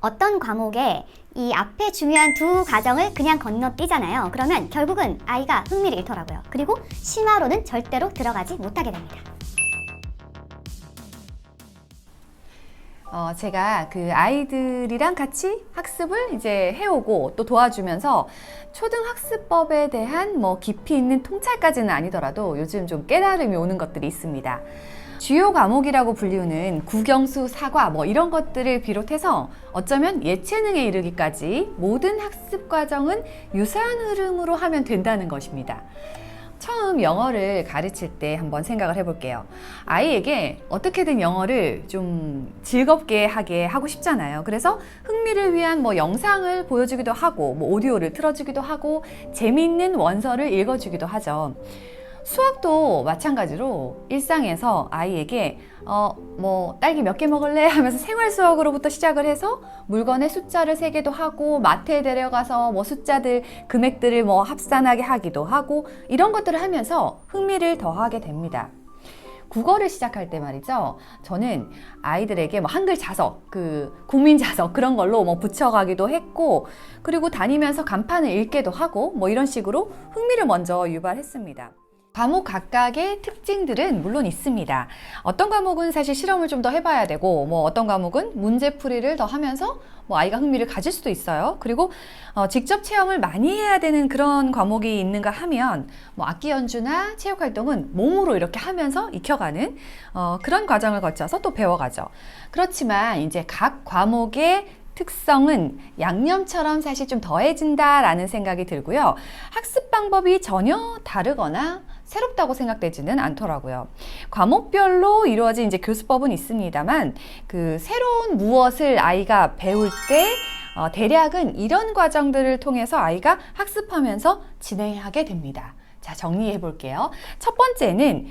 어떤 과목에 이 앞에 중요한 두 과정을 그냥 건너뛰잖아요. 그러면 결국은 아이가 흥미를 잃더라고요. 그리고 심화로는 절대로 들어가지 못하게 됩니다. 제가 그 아이들이랑 같이 학습을 이제 해오고 또 도와주면서 초등학습법에 대한 깊이 있는 통찰까지는 아니더라도 요즘 좀 깨달음이 오는 것들이 있습니다. 주요 과목이라고 불리우는 국영수, 사과 이런 것들을 비롯해서 어쩌면 예체능에 이르기까지 모든 학습 과정은 유사한 흐름으로 하면 된다는 것입니다. 처음 영어를 가르칠 때 한번 생각을 해볼게요. 아이에게 어떻게든 영어를 좀 즐겁게 하게 하고 싶잖아요. 그래서 흥미를 위한 영상을 보여주기도 하고 오디오를 틀어주기도 하고 재미있는 원서를 읽어주기도 하죠. 수학도 마찬가지로 일상에서 아이에게 딸기 몇 개 먹을래? 하면서 생활 수학으로부터 시작을 해서 물건의 숫자를 세기도 하고 마트에 데려가서 숫자들, 금액들을 합산하게 하기도 하고 이런 것들을 하면서 흥미를 더하게 됩니다. 국어를 시작할 때 말이죠. 저는 아이들에게 한글 자석, 국민 자석 그런 걸로 붙여가기도 했고 그리고 다니면서 간판을 읽게도 하고 이런 식으로 흥미를 먼저 유발했습니다. 과목 각각의 특징들은 물론 있습니다. 어떤 과목은 사실 실험을 좀 더 해봐야 되고 어떤 과목은 문제풀이를 더 하면서 아이가 흥미를 가질 수도 있어요. 그리고 직접 체험을 많이 해야 되는 그런 과목이 있는가 하면 악기 연주나 체육활동은 몸으로 이렇게 하면서 익혀가는 그런 과정을 거쳐서 또 배워가죠. 그렇지만 이제 각 과목의 특성은 양념처럼 사실 좀 더해진다라는 생각이 들고요. 학습 방법이 전혀 다르거나 새롭다고 생각되지는 않더라고요. 과목별로 이루어진 이제 교수법은 있습니다만 새로운 무엇을 아이가 배울 때 대략은 이런 과정들을 통해서 아이가 학습하면서 진행하게 됩니다. 자, 정리해 볼게요. 첫 번째는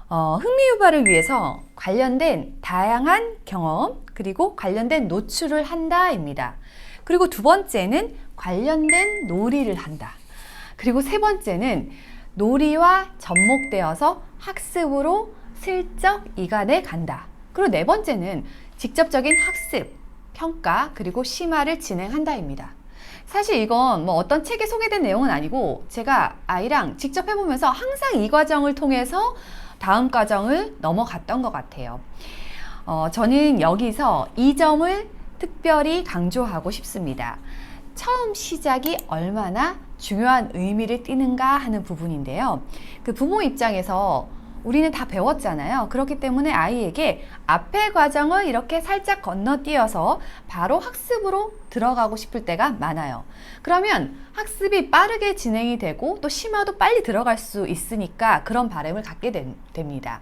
흥미 유발을 위해서 관련된 다양한 경험 그리고 관련된 노출을 한다입니다. 그리고 두 번째는 관련된 놀이를 한다. 그리고 세 번째는 놀이와 접목되어서 학습으로 슬쩍 이관해 간다. 그리고 네 번째는 직접적인 학습, 평가 그리고 심화를 진행한다입니다. 사실 이건 어떤 책에 소개된 내용은 아니고 제가 아이랑 직접 해보면서 항상 이 과정을 통해서 다음 과정을 넘어갔던 것 같아요. 저는 여기서 이 점을 특별히 강조하고 싶습니다. 처음 시작이 얼마나 중요한 의미를 띠는가 하는 부분인데요. 부모 입장에서 우리는 다 배웠잖아요. 그렇기 때문에 아이에게 앞의 과정을 이렇게 살짝 건너뛰어서 바로 학습으로 들어가고 싶을 때가 많아요. 그러면 학습이 빠르게 진행이 되고 또 심화도 빨리 들어갈 수 있으니까 그런 바람을 갖게 됩니다.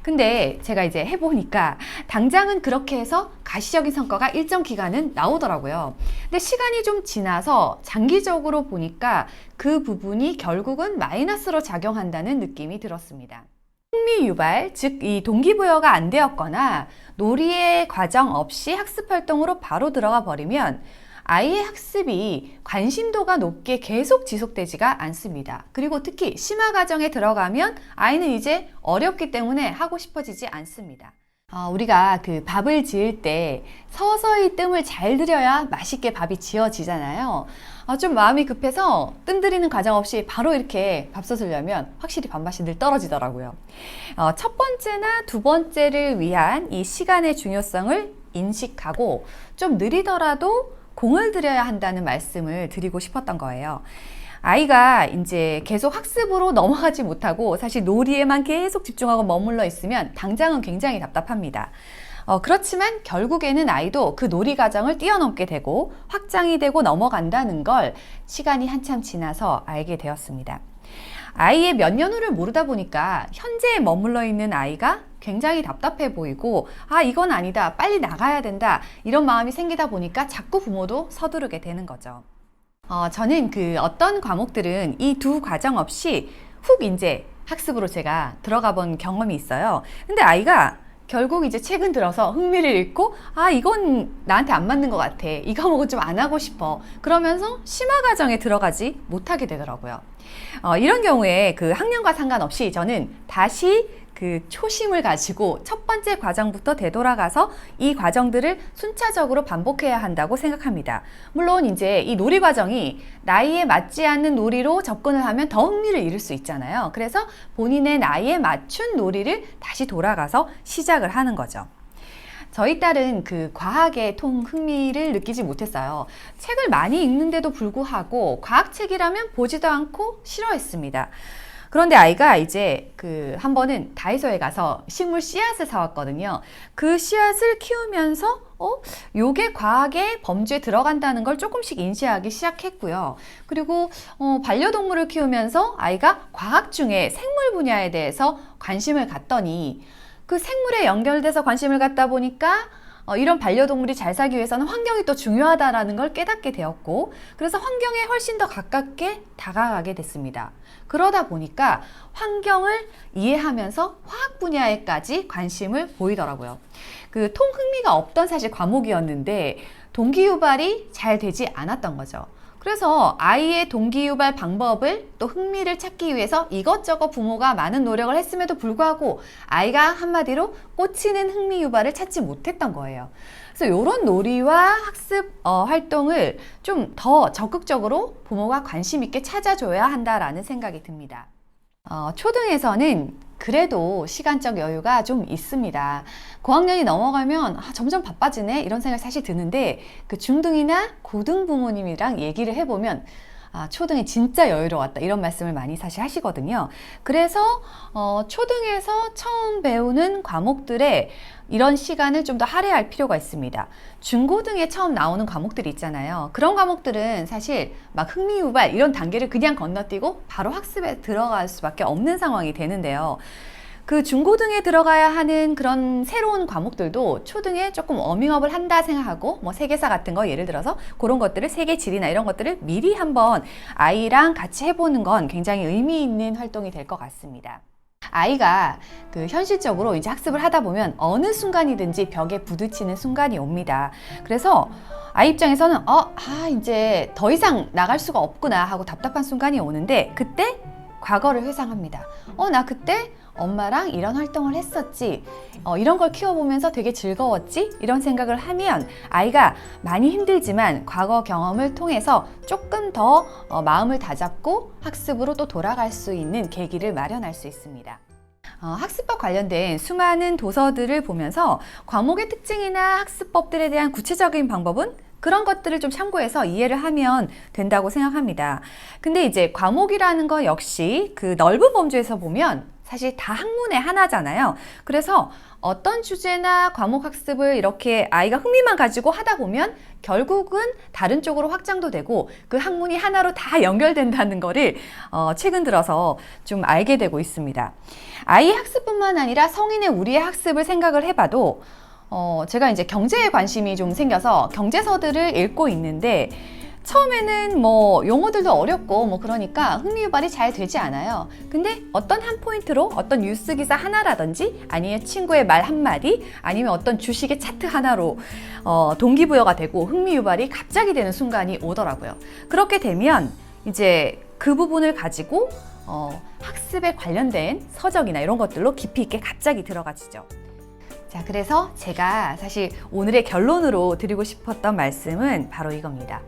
근데 제가 이제 해보니까 당장은 그렇게 해서 가시적인 성과가 일정 기간은 나오더라고요. 근데 시간이 좀 지나서 장기적으로 보니까 그 부분이 결국은 마이너스로 작용한다는 느낌이 들었습니다. 흥미 유발, 즉 이 동기부여가 안 되었거나 놀이의 과정 없이 학습 활동으로 바로 들어가 버리면 아이의 학습이 관심도가 높게 계속 지속되지가 않습니다. 그리고 특히 심화 과정에 들어가면 아이는 이제 어렵기 때문에 하고 싶어지지 않습니다. 우리가 밥을 지을 때 서서히 뜸을 잘 들여야 맛있게 밥이 지어지잖아요. 좀 마음이 급해서 뜸 들이는 과정 없이 바로 이렇게 밥솥을 열면 확실히 밥맛이 늘 떨어지더라고요. 첫 번째나 두 번째를 위한 이 시간의 중요성을 인식하고 좀 느리더라도 공을 들여야 한다는 말씀을 드리고 싶었던 거예요. 아이가 이제 계속 학습으로 넘어가지 못하고 사실 놀이에만 계속 집중하고 머물러 있으면 당장은 굉장히 답답합니다. 그렇지만 결국에는 아이도 그 놀이 과정을 뛰어넘게 되고 확장이 되고 넘어간다는 걸 시간이 한참 지나서 알게 되었습니다. 아이의 몇 년 후를 모르다 보니까 현재에 머물러 있는 아이가 굉장히 답답해 보이고 이건 아니다, 빨리 나가야 된다 이런 마음이 생기다 보니까 자꾸 부모도 서두르게 되는 거죠. 저는 어떤 과목들은 이 두 과정 없이 훅 이제 학습으로 제가 들어가 본 경험이 있어요. 근데 아이가 결국 이제 최근 들어서 흥미를 잃고 이건 나한테 안 맞는 것 같아, 이 과목은 좀 안 하고 싶어 그러면서 심화 과정에 들어가지 못하게 되더라고요. 이런 경우에 학년과 상관없이 저는 다시 그 초심을 가지고 첫 번째 과정부터 되돌아가서 이 과정들을 순차적으로 반복해야 한다고 생각합니다. 물론 이제 이 놀이 과정이 나이에 맞지 않는 놀이로 접근을 하면 더 흥미를 잃을 수 있잖아요. 그래서 본인의 나이에 맞춘 놀이를 다시 돌아가서 시작을 하는 거죠. 저희 딸은 그 과학에 통 흥미를 느끼지 못했어요. 책을 많이 읽는데도 불구하고 과학책이라면 보지도 않고 싫어했습니다. 그런데 아이가 이제 한 번은 다이소에 가서 식물 씨앗을 사왔거든요. 그 씨앗을 키우면서 요게 과학의 범주에 들어간다는 걸 조금씩 인지하기 시작했고요. 그리고 반려동물을 키우면서 아이가 과학 중에 생물 분야에 대해서 관심을 갖더니 그 생물에 연결돼서 관심을 갖다 보니까 이런 반려동물이 잘 살기 위해서는 환경이 또 중요하다라는 걸 깨닫게 되었고, 그래서 환경에 훨씬 더 가깝게 다가가게 됐습니다. 그러다 보니까 환경을 이해하면서 화학 분야에까지 관심을 보이더라고요. 그 통 흥미가 없던 사실 과목이었는데 동기유발이 잘 되지 않았던 거죠. 그래서 아이의 동기유발 방법을 또 흥미를 찾기 위해서 이것저것 부모가 많은 노력을 했음에도 불구하고 아이가 한마디로 꽂히는 흥미 유발을 찾지 못했던 거예요. 그래서 이런 놀이와 학습 활동을 좀 더 적극적으로 부모가 관심 있게 찾아줘야 한다라는 생각이 듭니다. 초등에서는 그래도 시간적 여유가 좀 있습니다. 고학년이 넘어가면 점점 바빠지네 이런 생각이 사실 드는데, 그 중등이나 고등 부모님이랑 얘기를 해보면 초등에 진짜 여유로웠다 이런 말씀을 많이 사실 하시거든요. 그래서 초등에서 처음 배우는 과목들에 이런 시간을 좀 더 할애할 필요가 있습니다. 중고등에 처음 나오는 과목들이 있잖아요. 그런 과목들은 사실 막 흥미유발 이런 단계를 그냥 건너뛰고 바로 학습에 들어갈 수밖에 없는 상황이 되는데요. 그 중고등에 들어가야 하는 그런 새로운 과목들도 초등에 조금 워밍업을 한다 생각하고, 뭐 세계사 같은 거 예를 들어서 그런 것들을 세계 지리나 이런 것들을 미리 한번 아이랑 같이 해보는 건 굉장히 의미 있는 활동이 될 것 같습니다. 아이가 현실적으로 이제 학습을 하다 보면 어느 순간이든지 벽에 부딪히는 순간이 옵니다. 그래서 아이 입장에서는 이제 더 이상 나갈 수가 없구나 하고 답답한 순간이 오는데, 그때 과거를 회상합니다. 나 그때 엄마랑 이런 활동을 했었지, 이런 걸 키워보면서 되게 즐거웠지, 이런 생각을 하면 아이가 많이 힘들지만 과거 경험을 통해서 조금 더 마음을 다잡고 학습으로 또 돌아갈 수 있는 계기를 마련할 수 있습니다. 학습법 관련된 수많은 도서들을 보면서 과목의 특징이나 학습법들에 대한 구체적인 방법은 그런 것들을 좀 참고해서 이해를 하면 된다고 생각합니다. 근데 이제 과목이라는 거 역시 그 넓은 범주에서 보면 사실 다 학문의 하나잖아요. 그래서 어떤 주제나 과목 학습을 이렇게 아이가 흥미만 가지고 하다 보면 결국은 다른 쪽으로 확장도 되고 그 학문이 하나로 다 연결된다는 거를 최근 들어서 좀 알게 되고 있습니다. 아이의 학습뿐만 아니라 성인의 우리의 학습을 생각을 해봐도 제가 이제 경제에 관심이 좀 생겨서 경제서들을 읽고 있는데, 처음에는 뭐 용어들도 어렵고 뭐 그러니까 흥미유발이 잘 되지 않아요. 근데 어떤 한 포인트로 어떤 뉴스 기사 하나라든지 아니면 친구의 말 한마디 아니면 어떤 주식의 차트 하나로 동기부여가 되고 흥미유발이 갑자기 되는 순간이 오더라고요. 그렇게 되면 이제 그 부분을 가지고 학습에 관련된 서적이나 이런 것들로 깊이 있게 갑자기 들어가지죠. 자, 그래서 제가 사실 오늘의 결론으로 드리고 싶었던 말씀은 바로 이겁니다.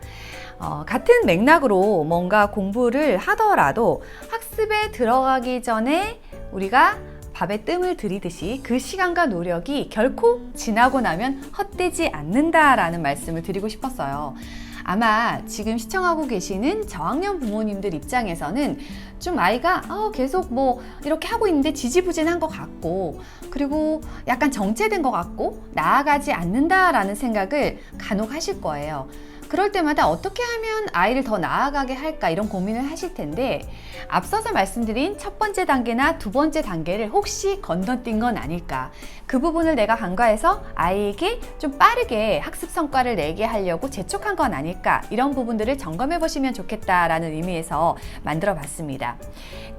같은 맥락으로 뭔가 공부를 하더라도 학습에 들어가기 전에 우리가 밥에 뜸을 들이듯이 그 시간과 노력이 결코 지나고 나면 헛되지 않는다라는 말씀을 드리고 싶었어요. 아마 지금 시청하고 계시는 저학년 부모님들 입장에서는 좀 아이가 계속 뭐 이렇게 하고 있는데 지지부진한 것 같고, 그리고 약간 정체된 것 같고 나아가지 않는다라는 생각을 간혹 하실 거예요. 그럴 때마다 어떻게 하면 아이를 더 나아가게 할까 이런 고민을 하실 텐데, 앞서서 말씀드린 첫 번째 단계나 두 번째 단계를 혹시 건너뛴 건 아닐까, 그 부분을 내가 간과해서 아이에게 좀 빠르게 학습 성과를 내게 하려고 재촉한 건 아닐까 아닐까, 이런 부분들을 점검해 보시면 좋겠다라는 의미에서 만들어 봤습니다.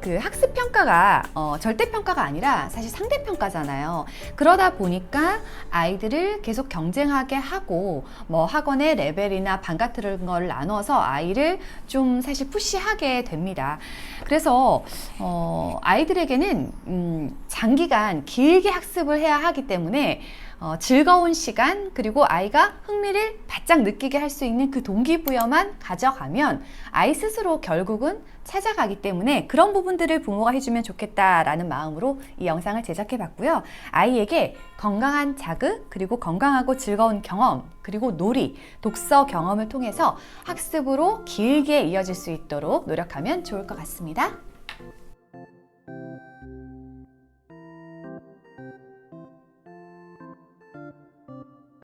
그 학습 평가가 절대 평가가 아니라 사실 상대 평가잖아요. 그러다 보니까 아이들을 계속 경쟁하게 하고 뭐 학원의 레벨이나 반 같은 걸 나눠서 아이를 좀 사실 푸시하게 됩니다. 그래서 아이들에게는 장기간 길게 학습을 해야 하기 때문에 즐거운 시간, 그리고 아이가 흥미를 바짝 느끼게 할 수 있는 그 동기부여만 가져가면 아이 스스로 결국은 찾아가기 때문에 그런 부분들을 부모가 해주면 좋겠다라는 마음으로 이 영상을 제작해 봤고요. 아이에게 건강한 자극, 그리고 건강하고 즐거운 경험, 그리고 놀이, 독서 경험을 통해서 학습으로 길게 이어질 수 있도록 노력하면 좋을 것 같습니다.